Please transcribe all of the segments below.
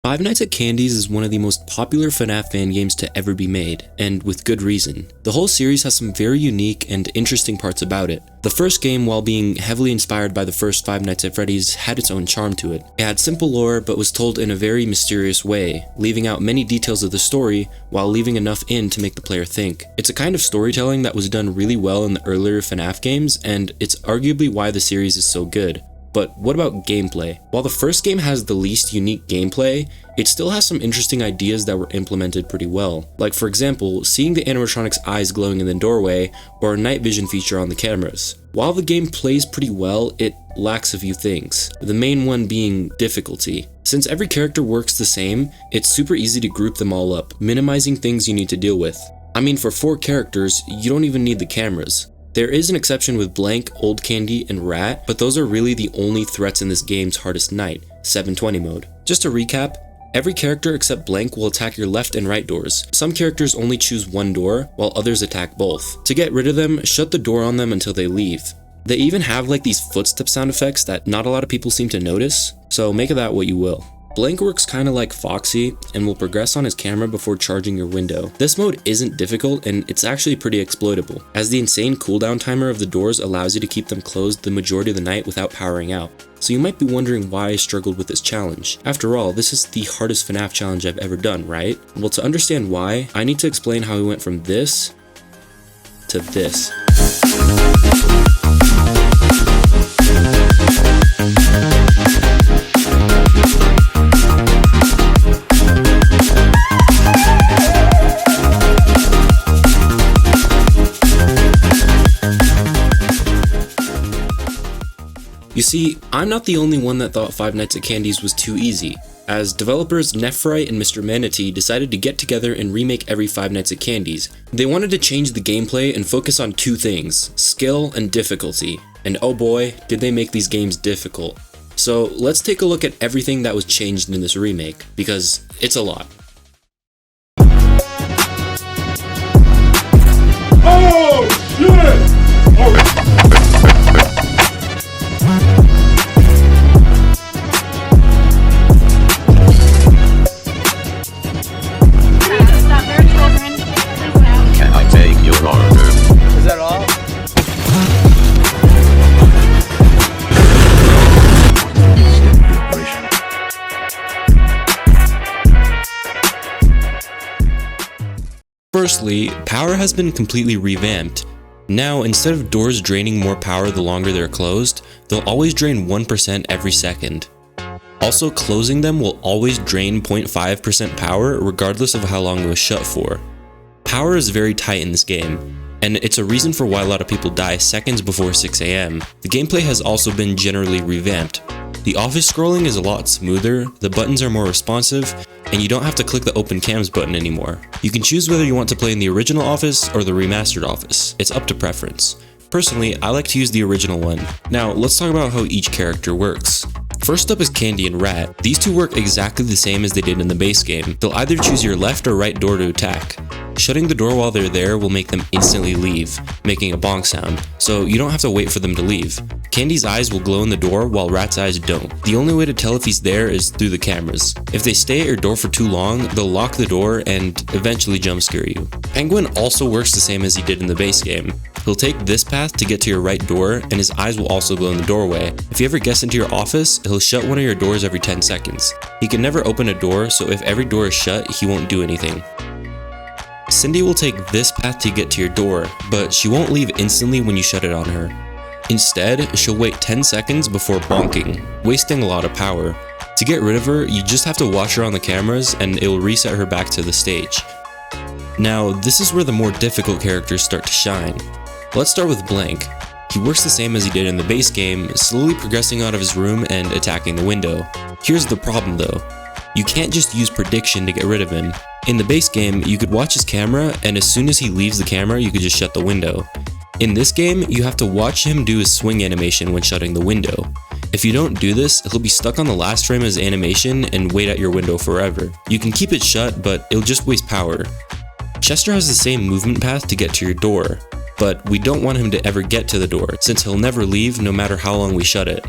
Five Nights at Candy's is one of the most popular FNaF fan games to ever be made, and with good reason. The whole series has some very unique and interesting parts about it. The first game, while being heavily inspired by the first Five Nights at Freddy's, had its own charm to it. It had simple lore, but was told in a very mysterious way, leaving out many details of the story, while leaving enough in to make the player think. It's a kind of storytelling that was done really well in the earlier FNaF games, and it's arguably why the series is so good. But what about gameplay? While the first game has the least unique gameplay, it still has some interesting ideas that were implemented pretty well. Like for example, seeing the animatronic's eyes glowing in the doorway, or a night vision feature on the cameras. While the game plays pretty well, it lacks a few things, the main one being difficulty. Since every character works the same, it's super easy to group them all up, minimizing things you need to deal with. I mean, for 4 characters, you don't even need the cameras. There is an exception with Blank, Old Candy, and Rat, but those are really the only threats in this game's hardest night, 720 mode. Just to recap, every character except Blank will attack your left and right doors. Some characters only choose one door, while others attack both. To get rid of them, shut the door on them until they leave. They even have like these footstep sound effects that not a lot of people seem to notice, so make of that what you will. Blank works kinda like Foxy and will progress on his camera before charging your window. This mode isn't difficult and it's actually pretty exploitable, as the insane cooldown timer of the doors allows you to keep them closed the majority of the night without powering out. So you might be wondering why I struggled with this challenge. After all, this is the hardest FNaF challenge I've ever done, right? Well, to understand why, I need to explain how we went from this to this. You see, I'm not the only one that thought Five Nights at Candy's was too easy, as developers Nephrite and Mr. Manatee decided to get together and remake every Five Nights at Candy's. They wanted to change the gameplay and focus on 2 things, skill and difficulty. And oh boy, did they make these games difficult. So let's take a look at everything that was changed in this remake, because it's a lot. Oh shit! Oh. Can I take your order? Is that all? Firstly, power has been completely revamped. Now, instead of doors draining more power the longer they're closed, they'll always drain 1% every second. Also, closing them will always drain 0.5% power regardless of how long it was shut for. Power is very tight in this game, and it's a reason for why a lot of people die seconds before 6 AM. The gameplay has also been generally revamped. The office scrolling is a lot smoother, the buttons are more responsive, and you don't have to click the open cams button anymore. You can choose whether you want to play in the original office or the remastered office. It's up to preference. Personally, I like to use the original one. Now, let's talk about how each character works. First up is Candy and Rat. These two work exactly the same as they did in the base game. They'll either choose your left or right door to attack. Shutting the door while they're there will make them instantly leave, making a bonk sound, so you don't have to wait for them to leave. Candy's eyes will glow in the door while Rat's eyes don't. The only way to tell if he's there is through the cameras. If they stay at your door for too long, they'll lock the door and eventually jump scare you. Penguin also works the same as he did in the base game. He'll take this path to get to your right door, and his eyes will also glow in the doorway. If he ever gets into your office, he'll shut one of your doors every 10 seconds. He can never open a door, so if every door is shut, he won't do anything. Cindy will take this path to get to your door, but she won't leave instantly when you shut it on her. Instead, she'll wait 10 seconds before bonking, wasting a lot of power. To get rid of her, you just have to watch her on the cameras and it will reset her back to the stage. Now, this is where the more difficult characters start to shine. Let's start with Blank. He works the same as he did in the base game, slowly progressing out of his room and attacking the window. Here's the problem though. You can't just use prediction to get rid of him. In the base game, you could watch his camera, and as soon as he leaves the camera, you could just shut the window. In this game, you have to watch him do his swing animation when shutting the window. If you don't do this, he'll be stuck on the last frame of his animation and wait at your window forever. You can keep it shut, but it'll just waste power. Chester has the same movement path to get to your door, but we don't want him to ever get to the door, since he'll never leave no matter how long we shut it.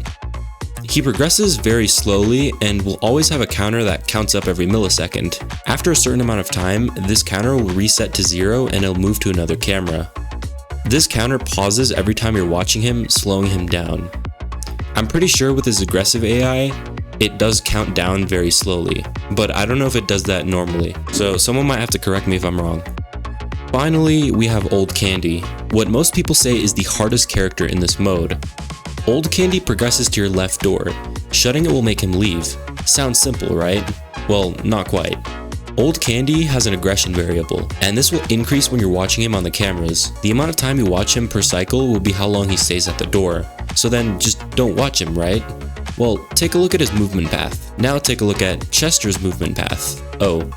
He progresses very slowly and will always have a counter that counts up every millisecond. After a certain amount of time, this counter will reset to 0 and it'll move to another camera. This counter pauses every time you're watching him, slowing him down. I'm pretty sure with his aggressive AI, it does count down very slowly, but I don't know if it does that normally, so someone might have to correct me if I'm wrong. Finally, we have Old Candy, what most people say is the hardest character in this mode. Old Candy progresses to your left door. Shutting it will make him leave. Sounds simple, right? Well, not quite. Old Candy has an aggression variable, and this will increase when you're watching him on the cameras. The amount of time you watch him per cycle will be how long he stays at the door. So then just don't watch him, right? Well, take a look at his movement path. Now take a look at Chester's movement path. Oh.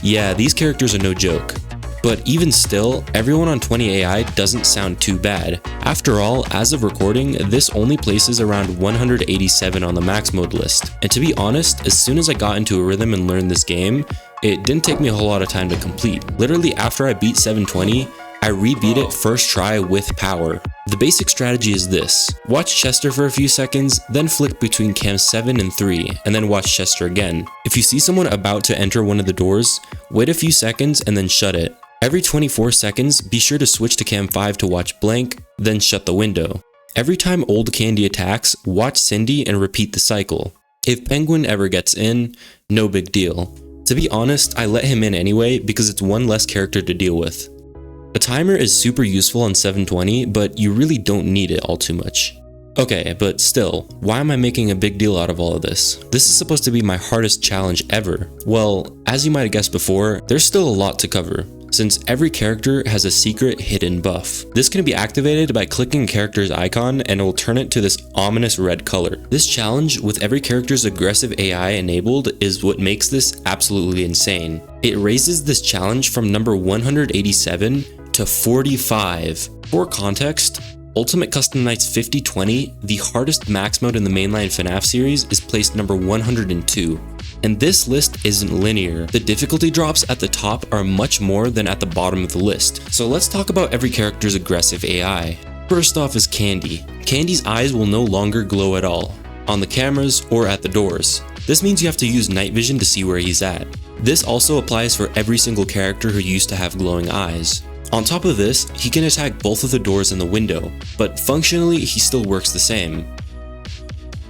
Yeah, these characters are no joke. But even still, everyone on 20 AI doesn't sound too bad. After all, as of recording, this only places around 187 on the max mode list. And to be honest, as soon as I got into a rhythm and learned this game, it didn't take me a whole lot of time to complete. Literally after I beat 720, I rebeat it first try with power. The basic strategy is this: watch Chester for a few seconds, then flick between cams 7 and 3, and then watch Chester again. If you see someone about to enter one of the doors, wait a few seconds and then shut it. Every 24 seconds, be sure to switch to cam 5 to watch blank, then shut the window. Every time Old Candy attacks, watch Cindy and repeat the cycle. If Penguin ever gets in, no big deal. To be honest, I let him in anyway because it's one less character to deal with. A timer is super useful on 720, but you really don't need it all too much. Okay, but still, why am I making a big deal out of all of this? This is supposed to be my hardest challenge ever. Well, as you might have guessed before, there's still a lot to cover, since every character has a secret hidden buff. This can be activated by clicking a character's icon and it will turn it to this ominous red color. This challenge, with every character's aggressive AI enabled, is what makes this absolutely insane. It raises this challenge from number 187 to 45. For context, Ultimate Custom Nights 5020, the hardest max mode in the mainline FNaF series, is placed number 102. And this list isn't linear. The difficulty drops at the top are much more than at the bottom of the list. So let's talk about every character's aggressive AI. First off is Candy. Candy's eyes will no longer glow at all, on the cameras or at the doors. This means you have to use night vision to see where he's at. This also applies for every single character who used to have glowing eyes. On top of this, he can attack both of the doors and the window, but functionally he still works the same.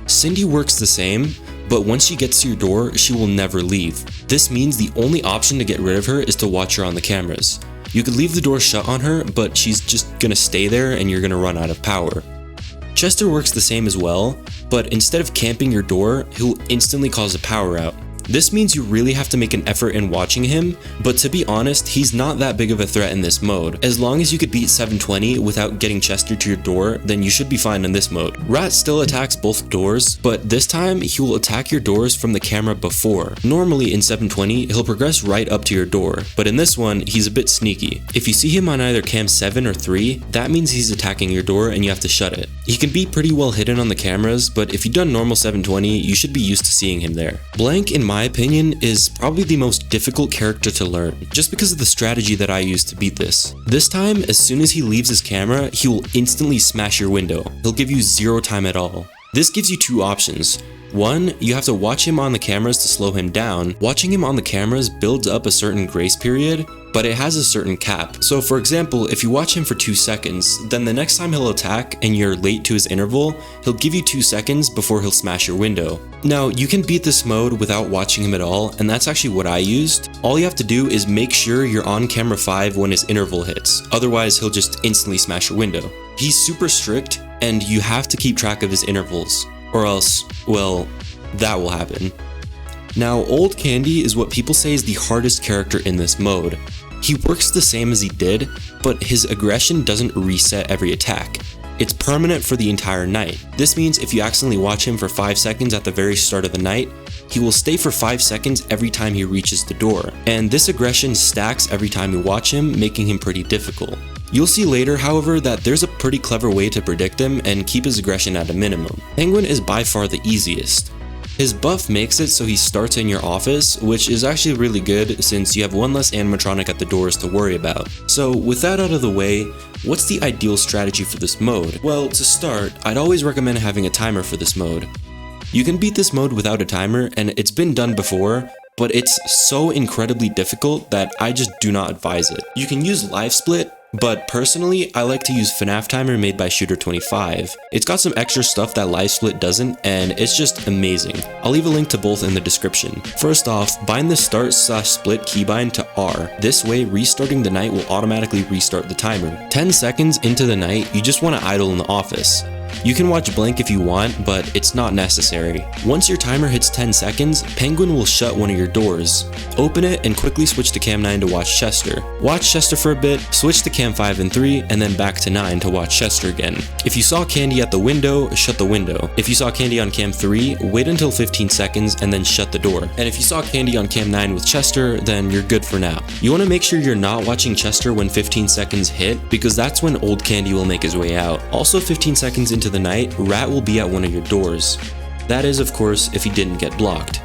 Cindy works the same, but once she gets to your door, she will never leave. This means the only option to get rid of her is to watch her on the cameras. You could leave the door shut on her, but she's just gonna stay there and you're gonna run out of power. Chester works the same as well, but instead of camping your door, he'll instantly cause a power out. This means you really have to make an effort in watching him, but to be honest, he's not that big of a threat in this mode. As long as you could beat 720 without getting Chester to your door, then you should be fine in this mode. Rat still attacks both doors, but this time he will attack your doors from the camera before. Normally in 720, he'll progress right up to your door, but in this one, he's a bit sneaky. If you see him on either cam 7 or 3, that means he's attacking your door and you have to shut it. He can be pretty well hidden on the cameras, but if you've done normal 720, you should be used to seeing him there. Blank, in my opinion, is probably the most difficult character to learn, just because of the strategy that I used to beat this. This time, as soon as he leaves his camera, he will instantly smash your window. He'll give you 0 time at all. This gives you 2 options. One, you have to watch him on the cameras to slow him down. Watching him on the cameras builds up a certain grace period, but it has a certain cap. So for example, if you watch him for 2 seconds, then the next time he'll attack and you're late to his interval, he'll give you 2 seconds before he'll smash your window. Now, you can beat this mode without watching him at all, and that's actually what I used. All you have to do is make sure you're on camera 5 when his interval hits, otherwise he'll just instantly smash your window. He's super strict, and you have to keep track of his intervals, or else, well, that will happen. Now, Old Candy is what people say is the hardest character in this mode. He works the same as he did, but his aggression doesn't reset every attack. It's permanent for the entire night. This means if you accidentally watch him for 5 seconds at the very start of the night, he will stay for 5 seconds every time he reaches the door. And this aggression stacks every time you watch him, making him pretty difficult. You'll see later, however, that there's a pretty clever way to predict him and keep his aggression at a minimum. Penguin is by far the easiest. His buff makes it so he starts in your office, which is actually really good since you have one less animatronic at the doors to worry about. So with that out of the way, what's the ideal strategy for this mode? Well, to start, I'd always recommend having a timer for this mode. You can beat this mode without a timer, and it's been done before, but it's so incredibly difficult that I just do not advise it. You can use live split, but personally, I like to use FNaF timer made by Shooter25. It's got some extra stuff that live split doesn't, and it's just amazing. I'll leave a link to both in the description. First off, bind the start/split keybind to R. This way, restarting the night will automatically restart the timer. 10 seconds into the night, you just want to idle in the office. You can watch blank if you want, but it's not necessary. Once your timer hits 10 seconds, Penguin will shut one of your doors. Open it and quickly switch to cam 9 to watch Chester. Watch Chester for a bit, switch to cam 5 and 3, and then back to 9 to watch Chester again. If you saw Candy at the window, shut the window. If you saw Candy on cam 3, wait until 15 seconds and then shut the door. And if you saw Candy on cam 9 with Chester, then you're good for now. You want to make sure you're not watching Chester when 15 seconds hit, because that's when old Candy will make his way out. Also 15 seconds into the night, Rat will be at one of your doors. That is, of course, if he didn't get blocked.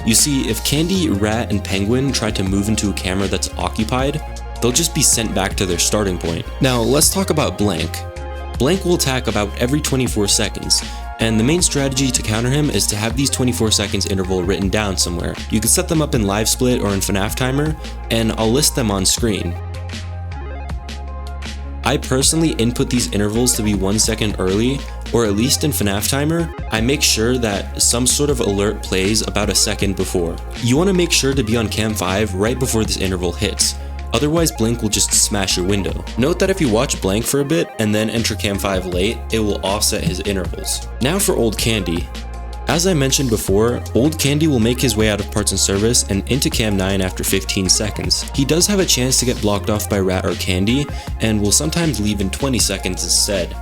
You see, if Candy, Rat, and Penguin try to move into a camera that's occupied, they'll just be sent back to their starting point. Now, let's talk about Blank. Blank will attack about every 24 seconds, and the main strategy to counter him is to have these 24 seconds interval written down somewhere. You can set them up in live split or in FNaF timer, and I'll list them on screen. I personally input these intervals to be 1 second early, or at least in FNaF timer, I make sure that some sort of alert plays about a second before. You want to make sure to be on cam 5 right before this interval hits, otherwise Blank will just smash your window. Note that if you watch Blank for a bit and then enter cam 5 late, it will offset his intervals. Now for Old Candy. As I mentioned before, Old Candy will make his way out of parts and service and into cam 9 after 15 seconds. He does have a chance to get blocked off by Rat or Candy, and will sometimes leave in 20 seconds instead.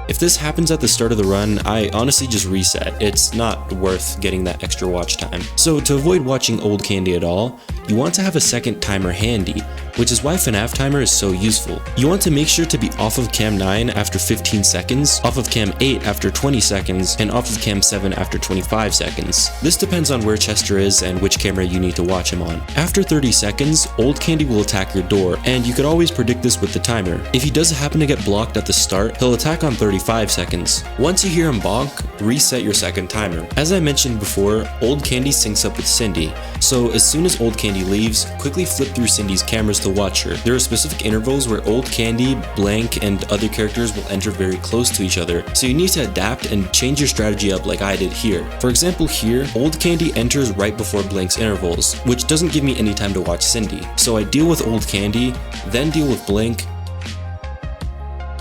If this happens at the start of the run, I honestly just reset. It's not worth getting that extra watch time. So to avoid watching Old Candy at all, you want to have a second timer handy, which is why FNaF timer is so useful. You want to make sure to be off of cam 9 after 15 seconds, off of cam 8 after 20 seconds, and off of cam 7 after 25 seconds. This depends on where Chester is and which camera you need to watch him on. After 30 seconds, Old Candy will attack your door, and you could always predict this with the timer. If he does happen to get blocked at the start, he'll attack on 35 seconds. Once you hear him bonk, reset your second timer. As I mentioned before, Old Candy syncs up with Cindy, so as soon as Old Candy leaves, quickly flip through Cindy's cameras to watch her. There are specific intervals where Old Candy, Blank, and other characters will enter very close to each other, so you need to adapt and change your strategy up like I did here. For example here, Old Candy enters right before Blank's intervals, which doesn't give me any time to watch Cindy. So I deal with Old Candy, then deal with Blank,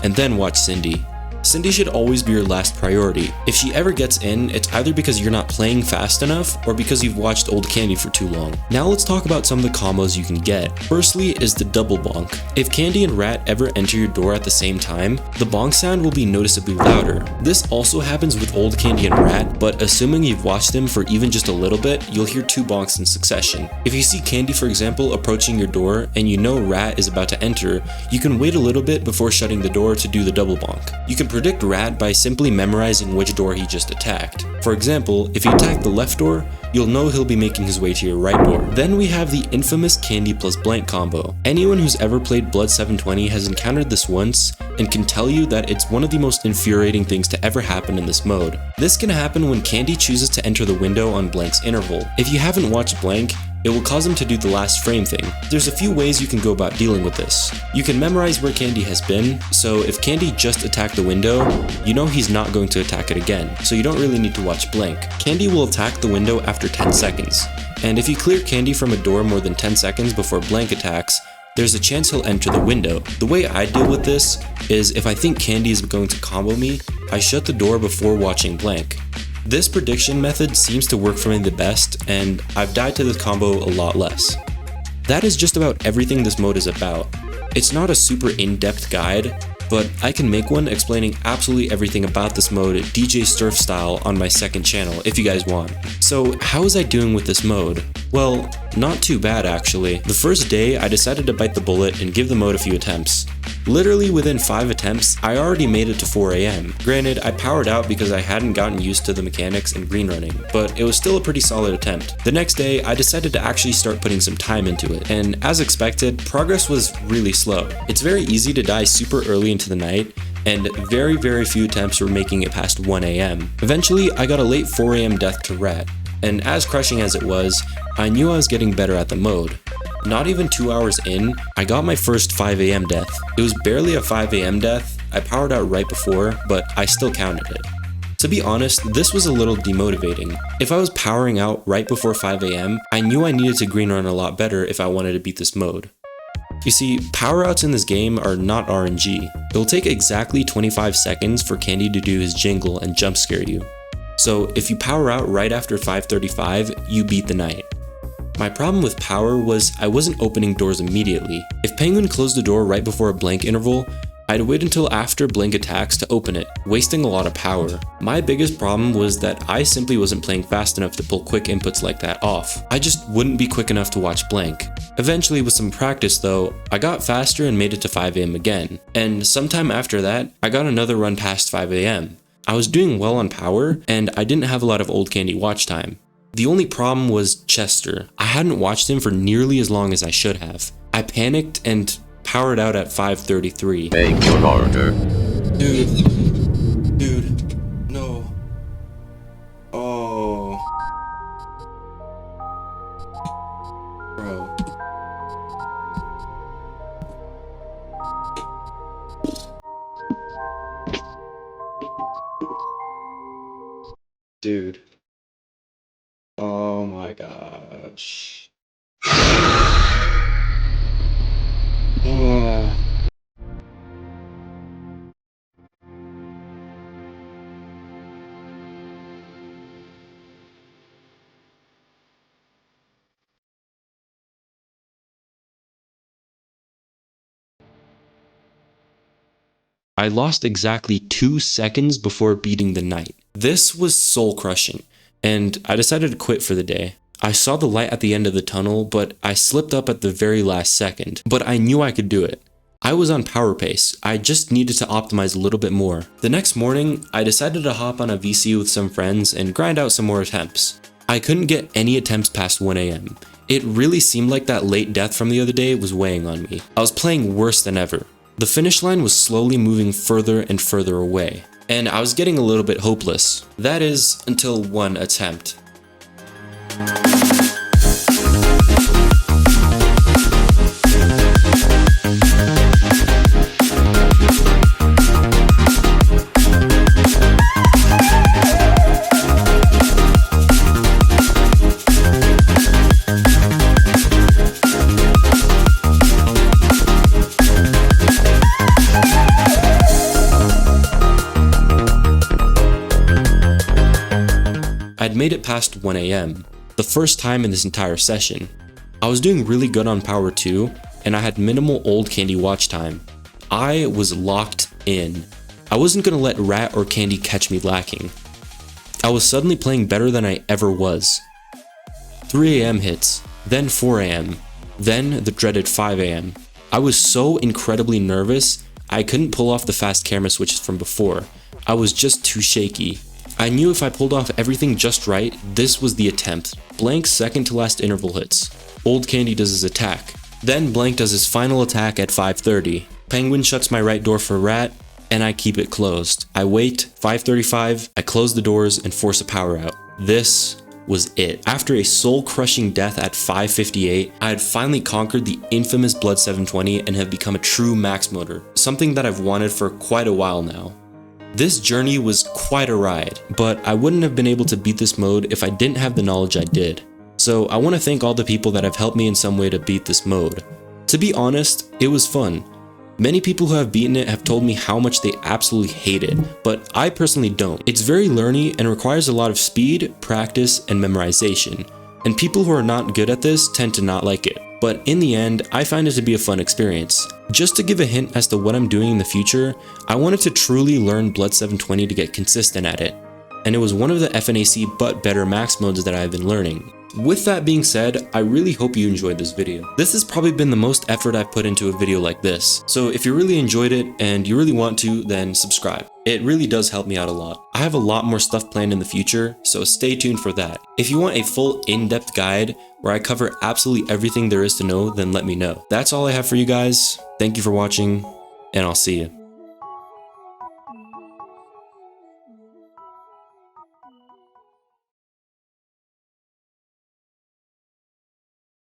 and then watch Cindy. Cindy should always be your last priority. If she ever gets in, it's either because you're not playing fast enough or because you've watched Old Candy for too long. Now let's talk about some of the combos you can get. Firstly is the double bonk. If Candy and Rat ever enter your door at the same time, the bonk sound will be noticeably louder. This also happens with Old Candy and Rat, but assuming you've watched them for even just a little bit, you'll hear 2 bonks in succession. If you see Candy, for example, approaching your door and you know Rat is about to enter, you can wait a little bit before shutting the door to do the double bonk. You can predict Rat by simply memorizing which door he just attacked. For example, if he attacked the left door, you'll know he'll be making his way to your right door. Then we have the infamous Candy plus Blank combo. Anyone who's ever played Blood 720 has encountered this once and can tell you that it's one of the most infuriating things to ever happen in this mode. This can happen when Candy chooses to enter the window on Blank's interval. If you haven't watched Blank, it will cause him to do the last frame thing. There's a few ways you can go about dealing with this. You can memorize where Candy has been, so if Candy just attacked the window, you know he's not going to attack it again, so you don't really need to watch Blank. Candy will attack the window after 10 seconds, and if you clear Candy from a door more than 10 seconds before Blank attacks, there's a chance he'll enter the window. The way I deal with this is if I think Candy is going to combo me, I shut the door before watching Blank. This prediction method seems to work for me the best, and I've died to this combo a lot less. That is just about everything this mode is about. It's not a super in-depth guide, but I can make one explaining absolutely everything about this mode DJ Sturf style on my second channel if you guys want. So how was I doing with this mode? Well, not too bad actually. The first day, I decided to bite the bullet and give the mode a few attempts. Literally within 5 attempts, I already made it to 4 AM. Granted, I powered out because I hadn't gotten used to the mechanics and green running, but it was still a pretty solid attempt. The next day, I decided to actually start putting some time into it, and as expected, progress was really slow. It's very easy to die super early into the night, and very few attempts were making it past 1 AM. Eventually, I got a late 4 AM death to Rat, and as crushing as it was, I knew I was getting better at the mode. Not even 2 hours in, I got my first 5 AM death. It was barely a 5 AM death, I powered out right before, but I still counted it. To be honest, this was a little demotivating. If I was powering out right before 5 AM, I knew I needed to green run a lot better if I wanted to beat this mode. You see, power outs in this game are not RNG. It'll take exactly 25 seconds for Candy to do his jingle and jump scare you. So if you power out right after 5:35, you beat the night. My problem with power was I wasn't opening doors immediately. If Penguin closed the door right before a blank interval, I'd wait until after blank attacks to open it, wasting a lot of power. My biggest problem was that I simply wasn't playing fast enough to pull quick inputs like that off. I just wouldn't be quick enough to watch blank. Eventually, with some practice though, I got faster and made it to 5 AM again. And sometime after that, I got another run past 5 AM. I was doing well on power, and I didn't have a lot of Old Candy watch time. The only problem was Chester. I hadn't watched him for nearly as long as I should have. I panicked and powered out at 5:33. Make your order. Dude, no. Oh. Bro. Dude. Oh my gosh. I lost exactly 2 seconds before beating the night. This was soul crushing, and I decided to quit for the day. I saw the light at the end of the tunnel, but I slipped up at the very last second. But I knew I could do it. I was on power pace, I just needed to optimize a little bit more. The next morning, I decided to hop on a VC with some friends and grind out some more attempts. I couldn't get any attempts past 1 AM. It really seemed like that late death from the other day was weighing on me. I was playing worse than ever. The finish line was slowly moving further and further away, and I was getting a little bit hopeless. That is, until one attempt. I'd made it past 1 AM, the first time in this entire session. I was doing really good on power 2, and I had minimal Old Candy watch time. I was locked in. I wasn't gonna let Rat or Candy catch me lacking. I was suddenly playing better than I ever was. 3 AM hits, then 4 AM, then the dreaded 5 AM. I was so incredibly nervous, I couldn't pull off the fast camera switches from before. I was just too shaky. I knew if I pulled off everything just right, this was the attempt. Blank's second to last interval hits. Old Candy does his attack. Then Blank does his final attack at 5:30. Penguin shuts my right door for Rat, and I keep it closed. I wait, 5:35, I close the doors and force a power out. This was it. After a soul-crushing death at 5:58, I had finally conquered the infamous Blood 720 and have become a true max moder, something that I've wanted for quite a while now. This journey was quite a ride, but I wouldn't have been able to beat this mode if I didn't have the knowledge I did. So I want to thank all the people that have helped me in some way to beat this mode. To be honest, it was fun. Many people who have beaten it have told me how much they absolutely hate it, but I personally don't. It's very learny and requires a lot of speed, practice, and memorization, and people who are not good at this tend to not like it. But in the end, I find it to be a fun experience. Just to give a hint as to what I'm doing in the future, I wanted to truly learn Blood 720 to get consistent at it, and it was one of the FNaC but better max modes that I've been learning. With that being said, I really hope you enjoyed this video. This has probably been the most effort I've put into a video like this. So if you really enjoyed it and you really want to, then subscribe. It really does help me out a lot. I have a lot more stuff planned in the future, so stay tuned for that. If you want a full in-depth guide where I cover absolutely everything there is to know, then let me know. That's all I have for you guys. Thank you for watching, and I'll see you.